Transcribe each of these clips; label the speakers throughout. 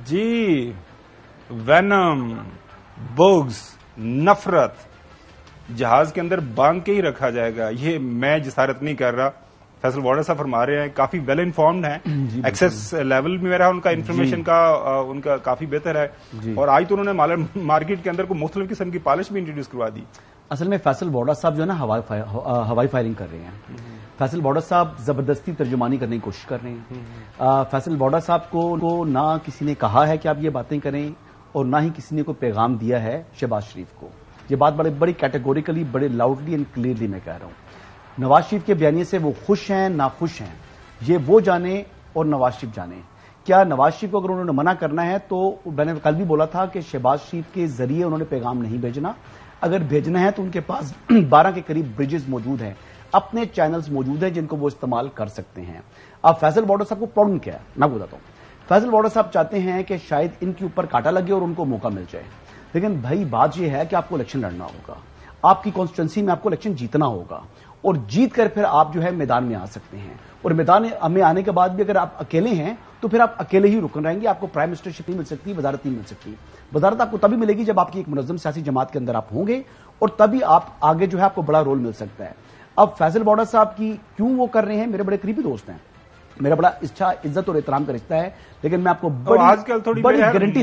Speaker 1: جی venom, بغض، نفرت جہاز کے اندر باندھ کے ہی رکھا جائے گا، یہ میں جسارت نہیں کر رہا. فیصل وارڈر صاحب فرما رہے ہیں، کافی ویل انفارمڈ ہیں، ایکسیس لیول بھی میرا ان کا انفارمیشن کا ان کا کافی بہتر ہے، اور آج تو انہوں نے مارکیٹ کے اندر کو مختلف قسم کی پالش بھی انٹروڈیوس کروا دی.
Speaker 2: اصل میں فیصل وارڈر صاحب جو ہے نا ہوائی فائرنگ کر رہے ہیں. فیصل وارڈر صاحب زبردستی ترجمانی کرنے کی کوشش کر رہے ہیں. فیصل وارڈر صاحب کو نہ کسی نے کہا ہے کہ آپ یہ باتیں کریں، اور نہ ہی کسی نے کوئی پیغام دیا ہے شہباز شریف کو. یہ بات بڑی کیٹیگوریکلی، بڑے لاؤڈلی اینڈ کلیئرلی میں کہہ رہا ہوں. نواز شریف کے بیانیے سے وہ خوش ہیں ناخوش ہیں، یہ وہ جانے اور نواز شریف جانے. کیا نواز شریف کو اگر انہوں نے منع کرنا ہے تو میں نے کل بھی بولا تھا کہ شہباز شریف کے ذریعے انہوں نے پیغام نہیں بھیجنا. اگر بھیجنا ہے تو ان کے پاس 12 کے قریب بریجز موجود ہیں، اپنے چینلز موجود ہیں جن کو وہ استعمال کر سکتے ہیں. اب فیصل وارڈر صاحب کو پرابلم کیا ہے میں بتاتا ہوں. فیصل وارڈر صاحب چاہتے ہیں کہ شاید ان کے اوپر کاٹا لگے اور ان کو موقع مل جائے. لیکن بھائی بات یہ ہے کہ آپ کو الیکشن لڑنا ہوگا، آپ کی کانسٹیٹوئنسی میں آپ کو الیکشن جیتنا ہوگا، اور جیت کر پھر آپ جو ہے میدان میں آ سکتے ہیں. اور میدان میں آنے کے بعد بھی اگر آپ اکیلے ہیں تو پھر آپ اکیلے ہی رکن رہیں گے. آپ کو پرائم منسٹرشپ نہیں مل سکتی، وزارت نہیں مل سکتی. وزارت آپ کو تبھی ملے گی جب آپ کی ایک منظم سیاسی جماعت کے اندر آپ ہوں گے، اور تبھی آپ آگے جو ہے آپ کو بڑا رول مل سکتا ہے. اب فیصل وارڈر صاحب کی کیوں وہ کر رہے ہیں، میرے بڑے قریبی دوست ہیں، میرا بڑا عزت اور احترام کا رشتہ ہے، لیکن میں آپ کو بڑی گارنٹی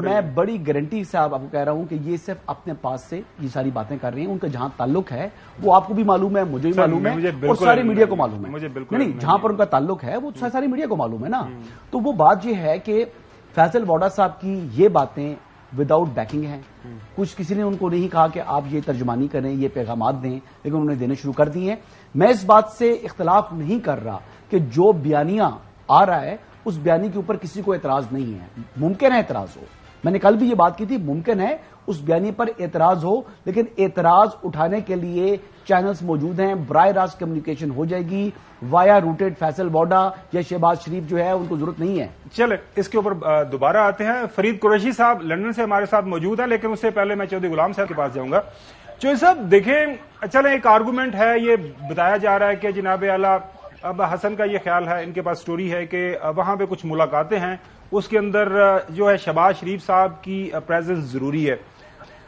Speaker 2: میں بڑی گارنٹی سے آپ کو کہہ رہا ہوں کہ یہ صرف اپنے پاس سے یہ ساری باتیں کر رہے ہیں. ان کا جہاں تعلق ہے وہ آپ کو بھی معلوم ہے، مجھے بھی معلوم ہے، اور ساری میڈیا کو معلوم ہے. نہیں، جہاں پر ان کا تعلق ہے وہ ساری میڈیا کو معلوم ہے نا. تو وہ بات یہ ہے کہ فیصل وارڈر صاحب کی یہ باتیں وداؤٹ بیکنگ ہیں. کچھ کسی نے ان کو نہیں کہا کہ آپ یہ ترجمانی کریں، یہ پیغامات دیں، لیکن انہوں نے دینے شروع کر دیے ہیں. میں اس بات سے اختلاف نہیں کر رہا کہ جو بیانیہ آ رہا ہے اس بیانی کے اوپر کسی کو اعتراض نہیں ہے. ممکن ہے اعتراض ہو، میں نے کل بھی یہ بات کی تھی، ممکن ہے اس بیانی پر اعتراض ہو، لیکن اعتراض اٹھانے کے لیے چینلز موجود ہیں. براہ راست کمیونیکیشن ہو جائے گی وایا روٹیڈ. فیصل وارڈر یا شہباز شریف جو ہے ان کو ضرورت نہیں ہے.
Speaker 1: چلے اس کے اوپر دوبارہ آتے ہیں. فرید قریشی صاحب لندن سے ہمارے ساتھ موجود ہیں، لیکن اس سے پہلے میں چودھری غلام صاحب کے پاس جاؤں گا. چودھری صاحب دیکھیں، چلیں ایک آرگومنٹ ہے، یہ بتایا جا رہا ہے کہ جناب اعلیٰ اب حسن کا یہ خیال ہے، ان کے پاس سٹوری ہے کہ وہاں پہ کچھ ملاقاتیں ہیں، اس کے اندر جو ہے شہباز شریف صاحب کی پریزنس ضروری ہے.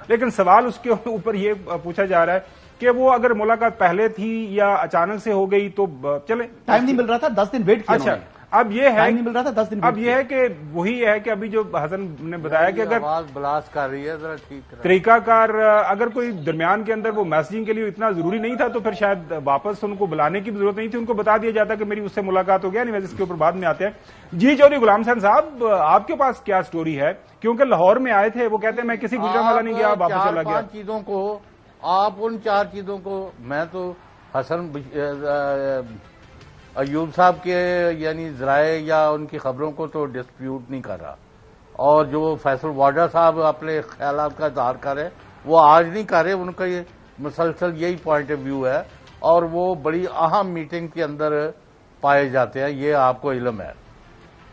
Speaker 1: لیکن سوال اس کے اوپر یہ پوچھا جا رہا ہے کہ وہ اگر ملاقات پہلے تھی یا اچانک سے ہو گئی تو چلیں،
Speaker 2: ٹائم نہیں مل رہا تھا، 10 دن ویٹ کیا.
Speaker 1: اچھا، اب یہ ہے
Speaker 2: نہیں مل رہا تھا 10 دن.
Speaker 1: اب یہ ہے کہ وہی ہے کہ ابھی جو حسن نے بتایا کہ اگر
Speaker 3: آواز بلاس کر رہی ہے ذرا ٹھیک
Speaker 1: طریقہ کار اگر کوئی درمیان کے اندر وہ میسجنگ کے لیے اتنا ضروری نہیں تھا تو پھر شاید واپس ان کو بلانے کی ضرورت نہیں تھی، ان کو بتا دیا جاتا کہ میری اس سے ملاقات ہو گیا. نہیں، اس کے اوپر بعد میں آتے ہیں. جی چودھری غلام حسین صاحب، آپ کے پاس کیا سٹوری ہے؟ کیونکہ لاہور میں آئے تھے، وہ کہتے ہیں میں کسی گجرانوالہ نہیں گیا، واپس چلا گیا.
Speaker 3: چیزوں کو آپ ان 4 چیزوں کو، میں تو حسن ایوب صاحب کے یعنی ذرائع یا ان کی خبروں کو تو ڈسپیوٹ نہیں کر رہا، اور جو فیصل وارڈر صاحب اپنے خیالات کا اظہار کر رہے وہ آج نہیں کر رہے، ان کا یہ مسلسل یہی پوائنٹ آف ویو ہے، اور وہ بڑی اہم میٹنگ کے اندر پائے جاتے ہیں، یہ آپ کو علم ہے.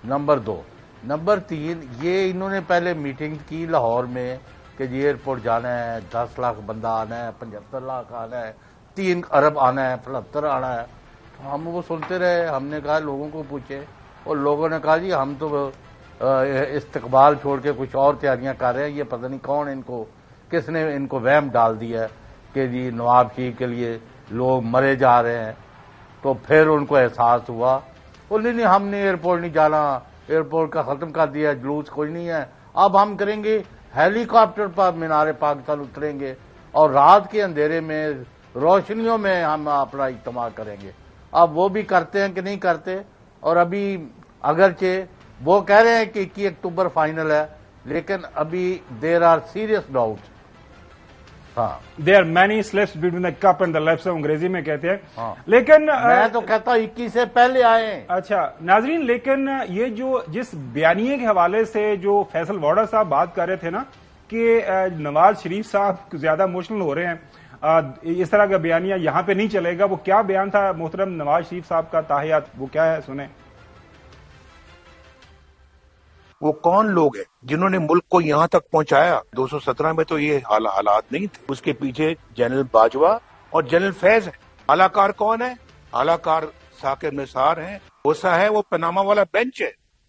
Speaker 3: نمبر 2. نمبر 3، یہ انہوں نے پہلے میٹنگ کی لاہور میں کہ جی ایئرپورٹ جانا ہے، 10 لاکھ بندہ آنا ہے، 75 لاکھ آنا ہے، 3 ارب آنا ہے، 75 آنا ہے. ہم وہ سنتے رہے. ہم نے کہا لوگوں کو پوچھے، اور لوگوں نے کہا جی ہم تو استقبال چھوڑ کے کچھ اور تیاریاں کر رہے ہیں، یہ پتہ نہیں کون کس نے ان کو وہم ڈال دیا ہے کہ جی نواب شریف کے لیے لوگ مرے جا رہے ہیں. تو پھر ان کو احساس ہوا، نہیں ہم نے ایئرپورٹ نہیں جانا، ایئرپورٹ کا ختم کر دیا، جلوس کوئی نہیں ہے، اب ہم کریں گے ہیلی کاپٹر پر مینار پاکستان اتریں گے، اور رات کے اندھیرے میں روشنیوں میں ہم اپنا اجتماع کریں گے. اب وہ بھی کرتے ہیں کہ نہیں کرتے. اور ابھی اگرچہ وہ کہہ رہے ہیں کہ 21 اکتوبر فائنل ہے، لیکن ابھی دیر آر سیریس ڈاؤٹس. ہاں،
Speaker 1: there many slips between the cup and the lips, انگریزی میں کہتے ہیں. لیکن
Speaker 3: میں تو کہتا ہوں 21 سے پہلے آئے.
Speaker 1: اچھا ناظرین، لیکن یہ جو جس بیانیے کے حوالے سے جو فیصل وارڈر صاحب بات کر رہے تھے نا کہ نواز شریف صاحب زیادہ ایموشنل ہو رہے ہیں، اس طرح کا بیانیہ یہاں پہ نہیں چلے گا، وہ کیا بیان تھا محترم نواز شریف صاحب کا تاحیات، وہ کیا ہے سنیں.
Speaker 4: وہ کون لوگ ہیں جنہوں نے ملک کو یہاں تک پہنچایا؟ 217 میں تو یہ حالات نہیں تھے. اس کے پیچھے جنرل باجوہ اور جنرل فیض ہے. اعلی کار کون ہے؟ اعلی کار ثاقب نثار ہیں. اوسا ہے وہ پناما والا بینچ ہے.